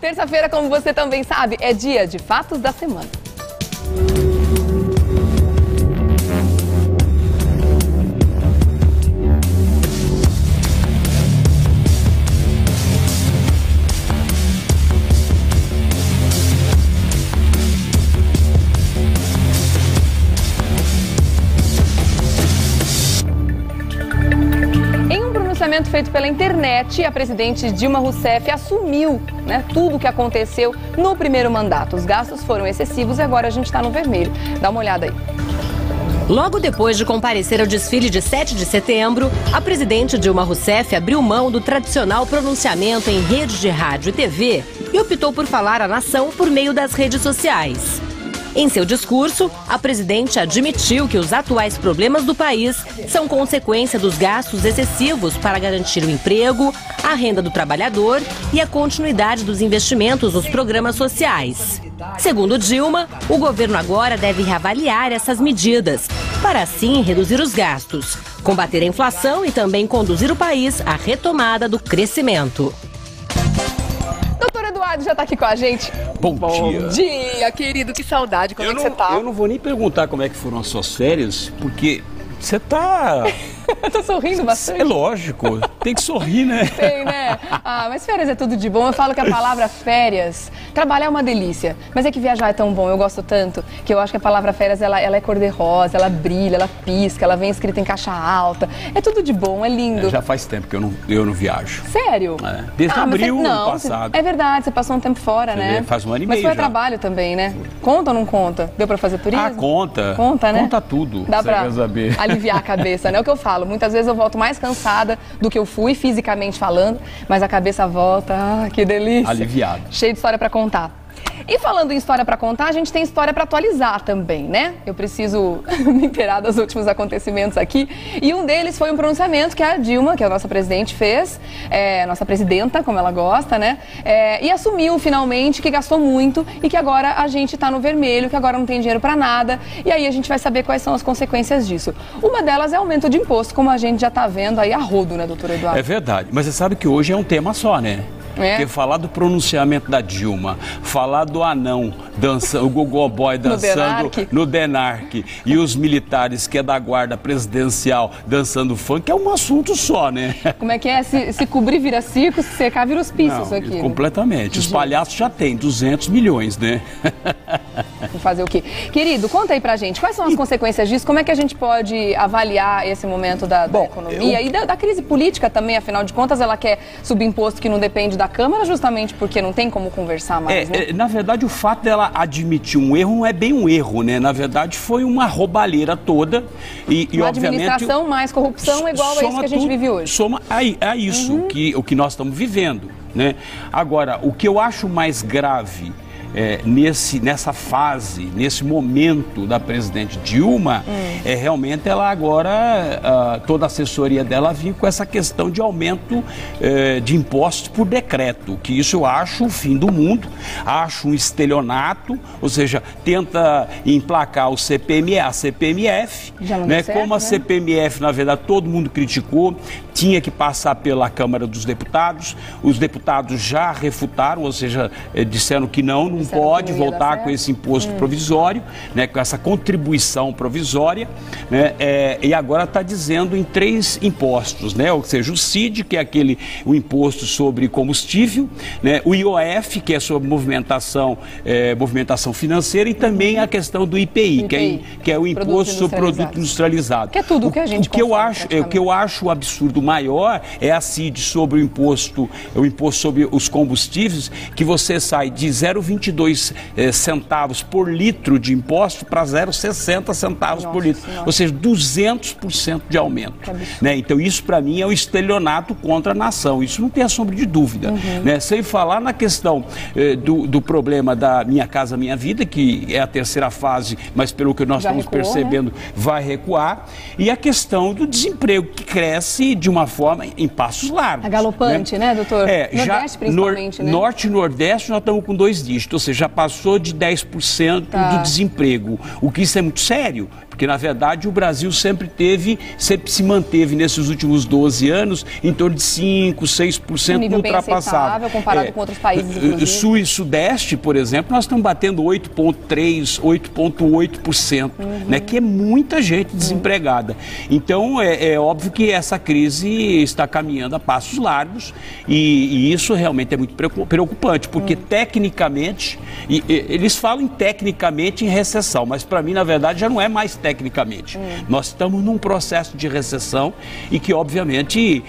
Terça-feira, como você também sabe, é dia de Fatos da Semana. Feito pela internet, a presidente Dilma Rousseff assumiu, tudo o que aconteceu no primeiro mandato. Os gastos foram excessivos e agora a gente está no vermelho. Dá uma olhada aí. Logo depois de comparecer ao desfile de 7 de setembro, a presidente Dilma Rousseff abriu mão do tradicional pronunciamento em rede de rádio e TV e optou por falar à nação por meio das redes sociais. Em seu discurso, a presidente admitiu que os atuais problemas do país são consequência dos gastos excessivos para garantir o emprego, a renda do trabalhador e a continuidade dos investimentos nos programas sociais. Segundo Dilma, o governo agora deve reavaliar essas medidas, para assim reduzir os gastos, combater a inflação e também conduzir o país à retomada do crescimento. Doutor Eduardo já está aqui com a gente. Bom dia. Bom dia, querido. Que saudade. Como é que você tá? Eu não vou nem perguntar como é que foram as suas férias, porque você tá... Eu tô sorrindo bastante. É lógico, tem que sorrir, né? Tem, né? Ah, mas férias é tudo de bom. Eu falo que a palavra férias, trabalhar é uma delícia, mas é que viajar é tão bom, eu gosto tanto, que eu acho que a palavra férias, ela é cor-de-rosa, ela brilha, ela pisca, ela vem escrita em caixa alta. É tudo de bom, é lindo. Já faz tempo que eu não viajo. Sério? Desde abril do ano passado. É verdade, você passou um tempo fora, né? Faz um ano e mas meio foi a já. Trabalho também, né? Conta ou não conta? Deu pra fazer turismo? Ah, conta. Conta, né? Conta tudo. Dá pra quer saber. aliviar a cabeça, né? É o que eu falo. Muitas vezes eu volto mais cansada do que eu fui, fisicamente falando, mas a cabeça volta, que delícia. Aliviado. Cheio de história pra contar. E falando em história para contar, a gente tem história para atualizar também, né? Eu preciso me inteirar dos últimos acontecimentos aqui. E um deles foi um pronunciamento que a Dilma, que é a nossa presidente, fez, nossa presidenta, como ela gosta, né? E assumiu finalmente que gastou muito e que agora a gente está no vermelho, que agora não tem dinheiro para nada. E aí a gente vai saber quais são as consequências disso. Uma delas é aumento de imposto, como a gente já está vendo aí a rodo, né, doutor Eduardo? É verdade, mas você sabe que hoje é um tema só, né? Porque falar do pronunciamento da Dilma, falar do anão dançando, o Gogo Boy dançando no Denark e os militares que é da guarda presidencial dançando funk é um assunto só, né? Como é que é? Se cobrir vira circo, se secar vira hospício, isso aqui. Completamente. Os palhaços já têm 200 milhões, né? Vou fazer o quê? Querido, conta aí pra gente, quais são as consequências disso? Como é que a gente pode avaliar esse momento da economia e da crise política também? Afinal de contas, ela quer subir imposto que não depende da Câmara justamente porque não tem como conversar mais, né? Na verdade, o fato dela admitir um erro não é bem um erro, né? Na verdade, foi uma roubalheira toda e uma obviamente... administração mais corrupção igual a isso que a gente vive hoje. Soma a isso o que nós estamos vivendo, né? Agora, o que eu acho mais grave nessa fase, nesse momento da presidente Dilma, realmente ela agora, toda a assessoria dela vir com essa questão de aumento de impostos por decreto, que isso eu acho o fim do mundo, acho um estelionato, ou seja, tenta emplacar o CPMF, a CPMF, né? Certo, como a CPMF, na verdade, todo mundo criticou, tinha que passar pela Câmara dos Deputados, os deputados já refutaram, ou seja, disseram que não pode voltar com esse imposto provisório, né, com essa contribuição provisória, né, e agora está dizendo em 3 impostos, né, ou seja, o CID, que é o imposto sobre combustível, né, o IOF, que é sobre movimentação financeira, e também a questão do IPI, que é o imposto sobre produto industrializado. Que é tudo o que a gente consome, o que eu acho o absurdo maior é a CID sobre o imposto sobre os combustíveis, que você sai de 0,22 centavos por litro de imposto para 0,60 centavos por litro. Ou seja, 200% de aumento. Né? Então, isso para mim é um estelionato contra a nação. Isso não tem a sombra de dúvida. Né? Sem falar na questão do problema da Minha Casa Minha Vida, que é a terceira fase, mas pelo que nós estamos percebendo, vai recuar. E a questão do desemprego, que cresce de uma forma em passos largos. É galopante, né, doutor? Nordeste, principalmente, né? Norte e Nordeste nós estamos com 2 dígitos, ou seja, já passou de 10% do desemprego, o que isso é muito sério, Porque, na verdade, o Brasil sempre se manteve nesses últimos 12 anos em torno de 5%, 6% no ultrapassado. Comparado com outros países, inclusive. Sul e Sudeste, por exemplo, nós estamos batendo 8,3%, 8,8%, né, que é muita gente desempregada. Então, é óbvio que essa crise está caminhando a passos largos e isso realmente é muito preocupante, porque tecnicamente, eles falam tecnicamente em recessão, mas para mim, na verdade, já não é mais tecnicamente. Nós estamos num processo de recessão e que, obviamente,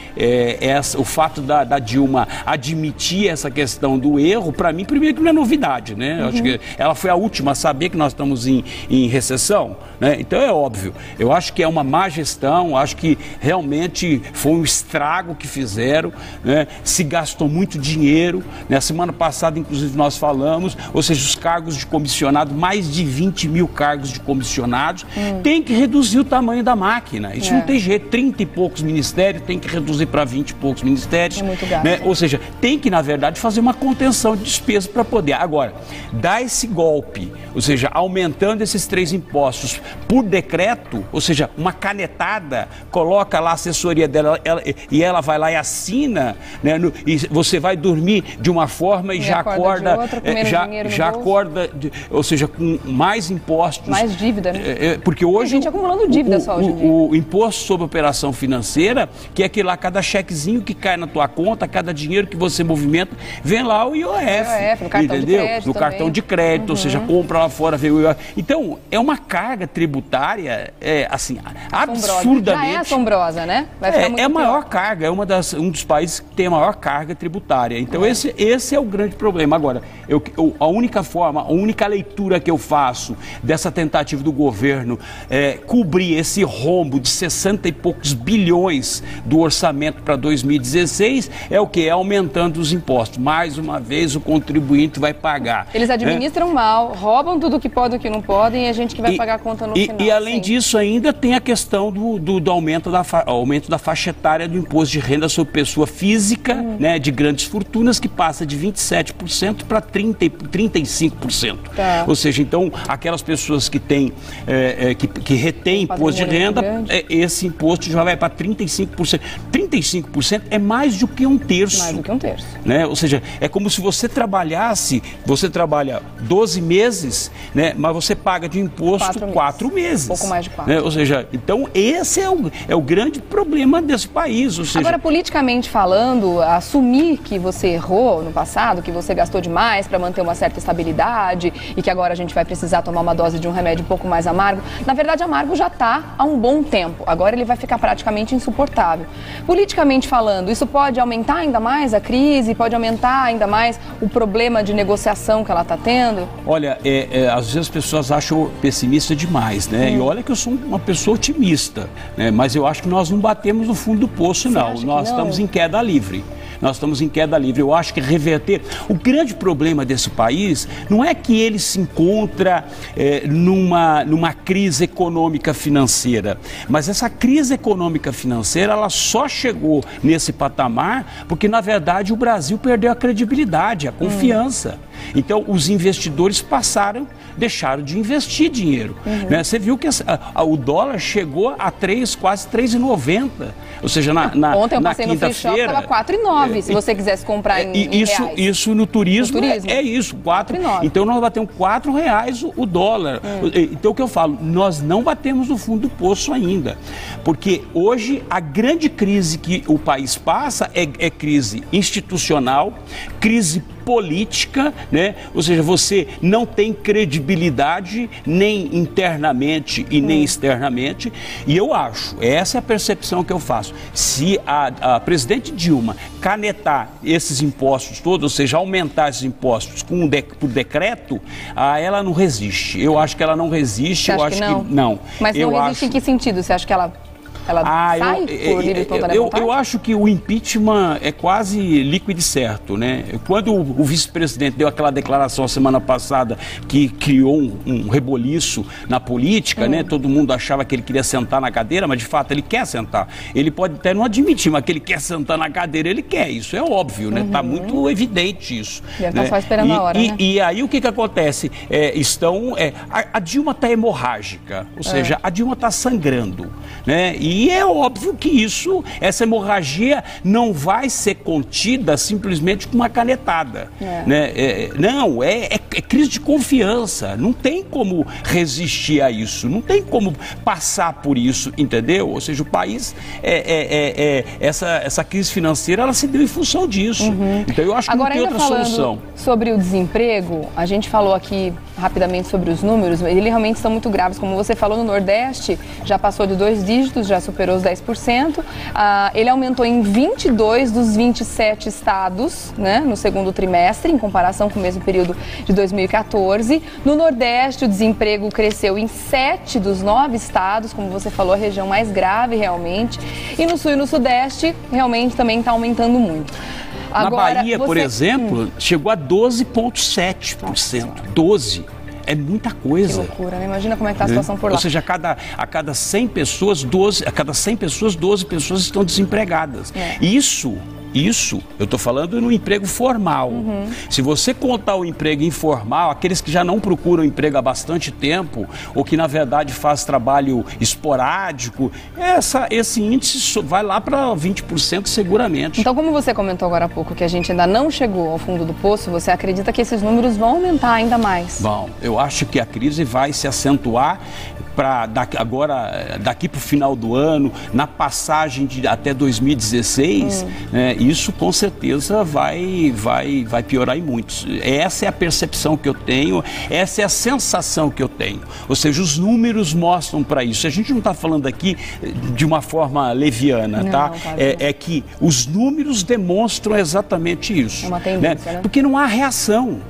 o fato da Dilma admitir essa questão do erro, para mim, primeiro que não é novidade, né? Eu acho que ela foi a última a saber que nós estamos em recessão, né? Então é óbvio. Eu acho que é uma má gestão, acho que realmente foi um estrago que fizeram, né? Se gastou muito dinheiro. Na semana passada, inclusive, nós falamos, ou seja, os cargos de comissionado, mais de 20 mil cargos de comissionados, tem que reduzir o tamanho da máquina. Isso não tem jeito. 30 e poucos ministérios, tem que reduzir para 20 e poucos ministérios. É muito gasto, né? Ou seja, tem que, na verdade, fazer uma contenção de despesa para poder. Agora, dar esse golpe, ou seja, aumentando esses 3 impostos por decreto, ou seja, uma canetada, coloca lá a assessoria dela e ela vai lá e assina, né? E você vai dormir de uma forma e já acorda, já acorda, ou seja, com mais impostos. Mais dívida, né? Porque hoje tem gente acumulando dívida só hoje em dia. O imposto sobre operação financeira, que é aquele lá, cada chequezinho que cai na tua conta, cada dinheiro que você movimenta, vem lá o IOF, no cartão de crédito no cartão de crédito, ou seja, compra lá fora, vem o IOF. Então, é uma carga tributária, assim, absurdamente... Já é assombrosa, né? Vai ficar muito a maior carga, é um dos países que tem a maior carga tributária. Então, esse é o grande problema. Agora, a única forma, a única leitura que eu faço dessa tentativa do governo cobrir esse rombo de 60 e poucos bilhões do orçamento para 2016 é o que? É aumentando os impostos. Mais uma vez o contribuinte vai pagar. Eles administram mal, roubam tudo que pode e o que não podem e a gente que vai pagar a conta no final. E além disso ainda tem a questão do aumento da faixa etária do imposto de renda sobre pessoa física, né, de grandes fortunas, que passa de 27% para 35%. Tá. Ou seja, então aquelas pessoas que têm que retém imposto de renda, esse imposto já vai para 35%. 35% é mais do que um terço. Mais do que um terço. Né? Ou seja, é como se você trabalha 12 meses, né? Mas você paga de imposto 4 meses. Pouco mais de 4. Né? Ou seja, então esse é o grande problema desse país. Ou seja, agora, politicamente falando, assumir que você errou no passado, que você gastou demais para manter uma certa estabilidade e que agora a gente vai precisar tomar uma dose de um remédio um pouco mais amargo, na verdade, amargo já está há um bom tempo. Agora ele vai ficar praticamente insuportável. Politicamente falando, isso pode aumentar ainda mais a crise, pode aumentar ainda mais o problema de negociação que ela está tendo? Olha, às vezes as pessoas acham pessimista demais, né? E olha que eu sou uma pessoa otimista, né? Mas eu acho que nós não batemos no fundo do poço, não. Nós estamos em queda livre. Nós estamos em queda livre. Eu acho que reverter... O grande problema desse país não é que ele se encontra numa crise econômica financeira, mas essa crise econômica financeira, ela só chegou nesse patamar porque, na verdade, o Brasil perdeu a credibilidade, a confiança. Então, os investidores deixaram de investir dinheiro. Né? Você viu que o dólar chegou a quase 3,90. Ou seja, ontem eu passei no free shop, estava 4,9 se você quisesse comprar em reais. Isso no turismo, é isso, 4,9. Então nós batemos R$4 o dólar. Então o que eu falo, nós não batemos no fundo do poço ainda. Porque hoje a grande crise que o país passa é crise institucional, crise política, né? Ou seja, você não tem credibilidade nem internamente e nem externamente. E eu acho, essa é a percepção que eu faço. Se a presidente Dilma canetar esses impostos todos, ou seja, aumentar esses impostos por decreto, ela não resiste. Eu acho que ela não resiste. Você acha que não? Não. Mas não resiste em que sentido? Você acha que ela ela sai por livre e espontânea vontade? Eu acho que o impeachment é quase líquido e certo, né? Quando o vice-presidente deu aquela declaração semana passada que criou um reboliço na política, né? Todo mundo achava que ele queria sentar na cadeira, mas de fato ele quer sentar. Ele pode até não admitir, mas que ele quer sentar na cadeira, ele quer. Isso é óbvio, né? Tá muito evidente isso. Ele tá só esperando a hora, né? E aí o que acontece? A Dilma está hemorrágica, ou seja, a Dilma está sangrando, né? E é óbvio que essa hemorragia não vai ser contida simplesmente com uma canetada, né? Não, é crise de confiança, não tem como resistir a isso, não tem como passar por isso, entendeu? Ou seja, o país, essa crise financeira, ela se deu em função disso. Então eu acho que não tem outra solução. Sobre o desemprego, a gente falou aqui rapidamente sobre os números, eles realmente são muito graves. Como você falou, no Nordeste já passou de 2 dígitos, já superou os 10%. Ele aumentou em 22 dos 27 estados, né, no segundo trimestre, em comparação com o mesmo período de 2014. No Nordeste, o desemprego cresceu em 7 dos 9 estados, como você falou, a região mais grave realmente. E no Sul e no Sudeste, realmente também está aumentando muito. Agora, na Bahia, por exemplo, chegou a 12,7%. 12%. É muita coisa. Que loucura, né? Imagina como é que está a situação por lá. Ou seja, a cada 100 pessoas, 12 pessoas estão desempregadas. Isso, eu estou falando no emprego formal. Se você contar o emprego informal, aqueles que já não procuram emprego há bastante tempo, ou que na verdade faz trabalho esporádico, esse índice vai lá para 20% seguramente. Então, como você comentou agora há pouco que a gente ainda não chegou ao fundo do poço, você acredita que esses números vão aumentar ainda mais? Bom, eu acho que a crise vai se acentuar daqui para o final do ano, na passagem até 2016, isso com certeza vai piorar em muitos. Essa é a percepção que eu tenho, essa é a sensação que eu tenho. Ou seja, os números mostram para isso. A gente não está falando aqui de uma forma leviana, tá? É que os números demonstram exatamente isso. É uma tendência, né? Porque não há reação.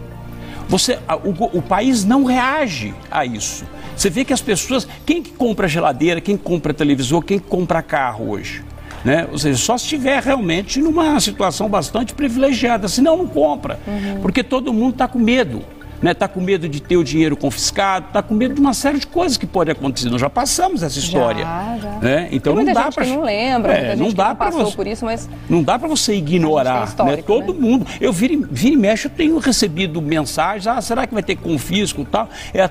O país não reage a isso. Você vê que as pessoas, quem que compra geladeira, quem compra televisor, quem compra carro hoje? Né? Ou seja, só se estiver realmente numa situação bastante privilegiada, senão não compra, porque todo mundo está com medo. Está com medo de ter o dinheiro confiscado, está com medo de uma série de coisas que pode acontecer. Nós já passamos essa história. Já. Né? Então não dá para. Não lembra, muita gente não passou por isso, mas não dá para você ignorar, né? Todo mundo. Eu vira e mexe, eu tenho recebido mensagens. Será que vai ter confisco e tal? É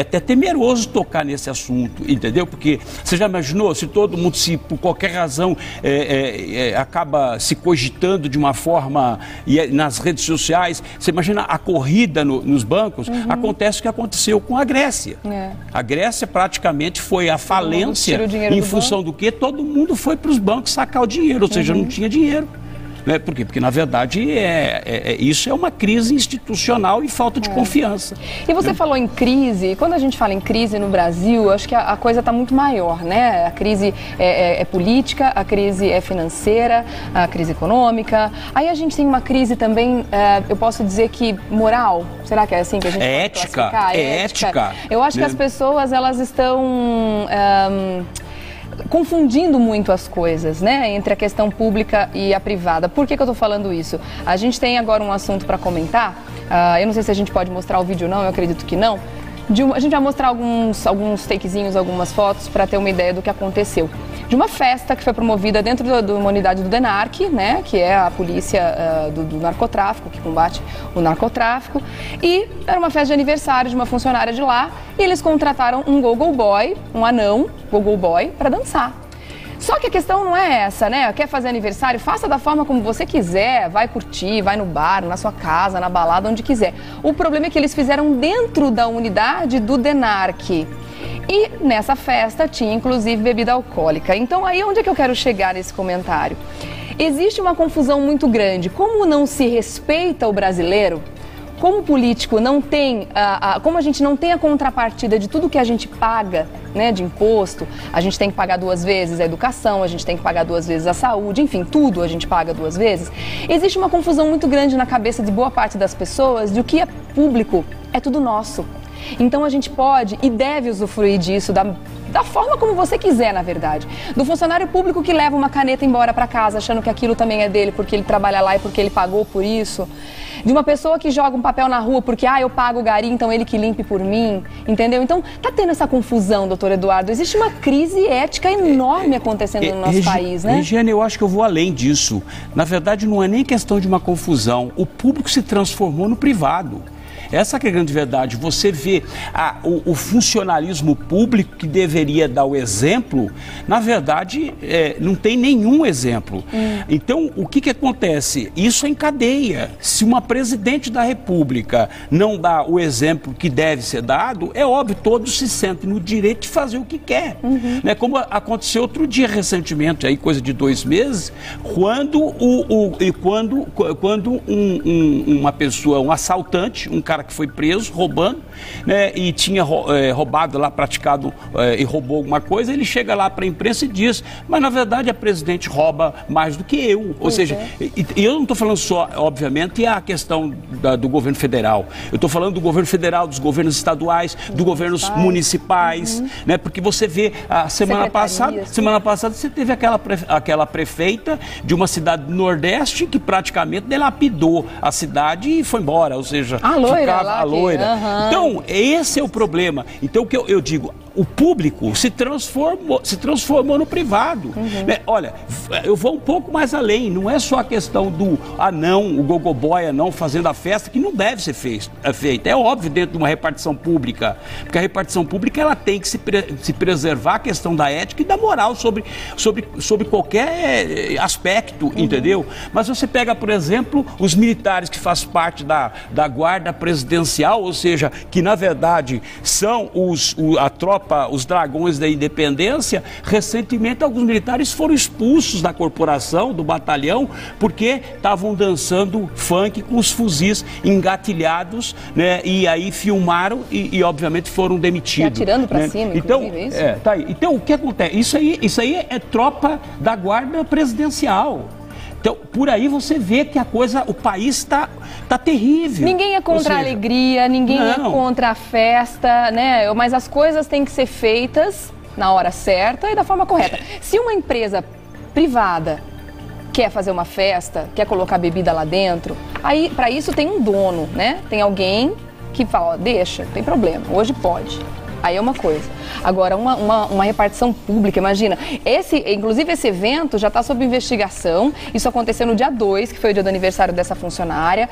até temeroso tocar nesse assunto, entendeu? Porque você já imaginou se todo mundo, se por qualquer razão acaba se cogitando de uma forma nas redes sociais, você imagina a corrida nos bancos, acontece o que aconteceu com a Grécia. A Grécia praticamente foi à falência em função do quê? Todo mundo foi para os bancos sacar o dinheiro, ou seja, não tinha dinheiro. Né? Por quê? Porque, na verdade, isso é uma crise institucional e falta de confiança. E você falou em crise, e quando a gente fala em crise no Brasil, acho que a coisa está muito maior, né? A crise é política, a crise é financeira, a crise econômica. Aí a gente tem uma crise também, eu posso dizer que moral, será que é assim que a gente pode classificar? Ética. Eu acho que as pessoas, elas estão confundindo muito as coisas, né, entre a questão pública e a privada. Por que eu estou falando isso? A gente tem agora um assunto para comentar, eu não sei se a gente pode mostrar o vídeo ou não, eu acredito que não. A gente vai mostrar alguns takezinhos, algumas fotos para ter uma ideia do que aconteceu. De uma festa que foi promovida dentro de uma unidade do DENARC, né, que é a polícia do narcotráfico, que combate o narcotráfico. E era uma festa de aniversário de uma funcionária de lá e eles contrataram um go-go boy, um anão go-go boy, para dançar. Só que a questão não é essa, né? Quer fazer aniversário? Faça da forma como você quiser, vai curtir, vai no bar, na sua casa, na balada, onde quiser. O problema é que eles fizeram dentro da unidade do DENARC. E nessa festa tinha inclusive bebida alcoólica. Então aí onde é que eu quero chegar nesse comentário? Existe uma confusão muito grande. Como não se respeita o brasileiro? Como o político não tem, como a gente não tem a contrapartida de tudo que a gente paga, né, de imposto, a gente tem que pagar 2 vezes a educação, a gente tem que pagar 2 vezes a saúde, enfim, tudo a gente paga 2 vezes. Existe uma confusão muito grande na cabeça de boa parte das pessoas de o que é público é tudo nosso. Então a gente pode e deve usufruir disso da da forma como você quiser, na verdade. Do funcionário público que leva uma caneta embora para casa achando que aquilo também é dele porque ele trabalha lá e porque ele pagou por isso. De uma pessoa que joga um papel na rua porque, eu pago o gari, então ele que limpe por mim, entendeu? Então, tá tendo essa confusão, doutor Eduardo. Existe uma crise ética enorme acontecendo no nosso país, né? Regiane, eu acho que eu vou além disso. Na verdade, não é nem questão de uma confusão. O público se transformou no privado. Essa que é a grande verdade. Você vê o funcionalismo público que deveria dar o exemplo, na verdade, não tem nenhum exemplo. Então, o que acontece? Isso é em cadeia. Se uma presidente da República não dá o exemplo que deve ser dado, é óbvio, todos se sentem no direito de fazer o que quer. Né? Como aconteceu outro dia recentemente, aí, coisa de 2 meses, quando uma pessoa, um assaltante, um cara que foi preso roubando, né, e tinha roubado lá, praticado e roubou alguma coisa, ele chega lá para a imprensa e diz, mas na verdade a presidente rouba mais do que eu. Ou seja, eu não estou falando só, obviamente, a questão do governo federal. Eu estou falando do governo federal, dos governos estaduais, dos governos municipais, né, porque você vê a semana passada você teve aquela prefeita de uma cidade do Nordeste que praticamente delapidou a cidade e foi embora, ou seja, a loira. Então, esse é o problema. Então, o que eu digo, o público se transformou no privado. Né? Olha, eu vou um pouco mais além, não é só a questão do anão, o gogoboy anão fazendo a festa, que não deve ser feita. É óbvio dentro de uma repartição pública, porque a repartição pública ela tem que se preservar a questão da ética e da moral sobre qualquer aspecto, entendeu? Mas você pega, por exemplo, os militares que fazem parte da guarda presidencial, ou seja, que na verdade são a tropa, os dragões da independência. Recentemente alguns militares foram expulsos da corporação, do batalhão, porque estavam dançando funk com os fuzis engatilhados, né? E aí filmaram e obviamente foram demitidos. E atirando para cima, então, é isso? Tá aí. Então, o que acontece? Isso aí é tropa da guarda presidencial. Então, por aí você vê que o país está terrível. Ninguém é contra a alegria, ninguém é contra a festa, né? Mas as coisas têm que ser feitas na hora certa e da forma correta. Se uma empresa privada quer fazer uma festa, quer colocar bebida lá dentro, aí para isso tem um dono, né? Tem alguém que fala, deixa, não tem problema, hoje pode. Aí é uma coisa. Agora, uma repartição pública, imagina. Inclusive, esse evento já está sob investigação. Isso aconteceu no dia 2, que foi o dia do aniversário dessa funcionária,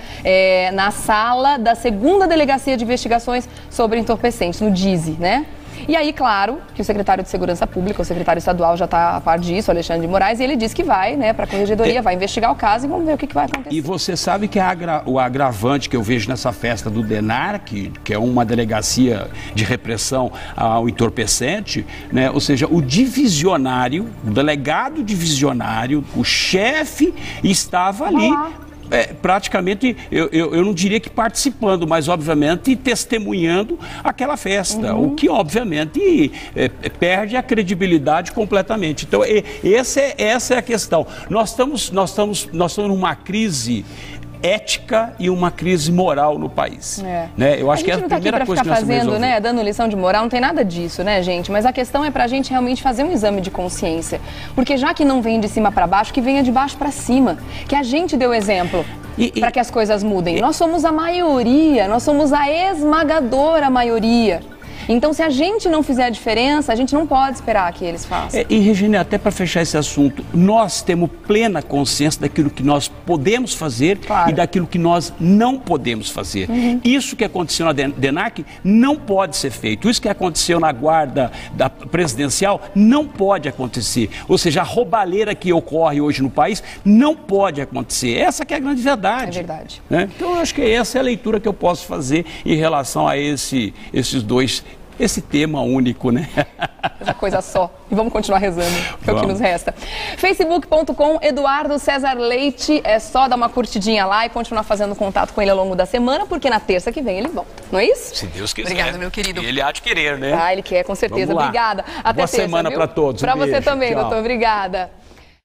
na sala da 2ª Delegacia de Investigações sobre Entorpecentes, no DISE, né? E aí, claro, que o secretário de Segurança Pública, o secretário estadual já está a par disso, Alexandre de Moraes, e ele disse que vai, né, para a Corregedoria, vai investigar o caso e vamos ver o que vai acontecer. E você sabe que o agravante que eu vejo nessa festa do DENARC, que é uma delegacia de repressão ao entorpecente, né, ou seja, o divisionário, o delegado divisionário, o chefe estava ali. Praticamente, eu não diria que participando, mas obviamente testemunhando aquela festa, o que obviamente perde a credibilidade completamente. Então, essa é a questão. Nós estamos numa crise ética e uma crise moral no país. Né? Eu acho que é a primeira coisa que nós temos que resolver. Né, dando lição de moral, não tem nada disso, né, gente? Mas a questão é pra gente realmente fazer um exame de consciência. Porque já que não vem de cima pra baixo, que venha de baixo pra cima. Que a gente deu exemplo para que as coisas mudem. Nós somos a maioria, nós somos a esmagadora maioria. Então, se a gente não fizer a diferença, a gente não pode esperar que eles façam. E, Regina, até para fechar esse assunto, nós temos plena consciência daquilo que nós podemos fazer e daquilo que nós não podemos fazer. Isso que aconteceu na DENARC não pode ser feito. Isso que aconteceu na guarda presidencial não pode acontecer. Ou seja, a roubalheira que ocorre hoje no país não pode acontecer. Essa que é a grande verdade. É verdade. Né? Então, eu acho que essa é a leitura que eu posso fazer em relação a esse tema único, né? Essa coisa só. E vamos continuar rezando, que é o que nos resta. Facebook.com, Eduardo César Leite. É só dar uma curtidinha lá e continuar fazendo contato com ele ao longo da semana, porque na terça que vem ele volta. Não é isso? Se Deus quiser. Obrigada, meu querido. Ele há de querer, né? Ele quer, com certeza. Obrigada. Até Boa semana para todos. Para você também, doutor. Obrigada.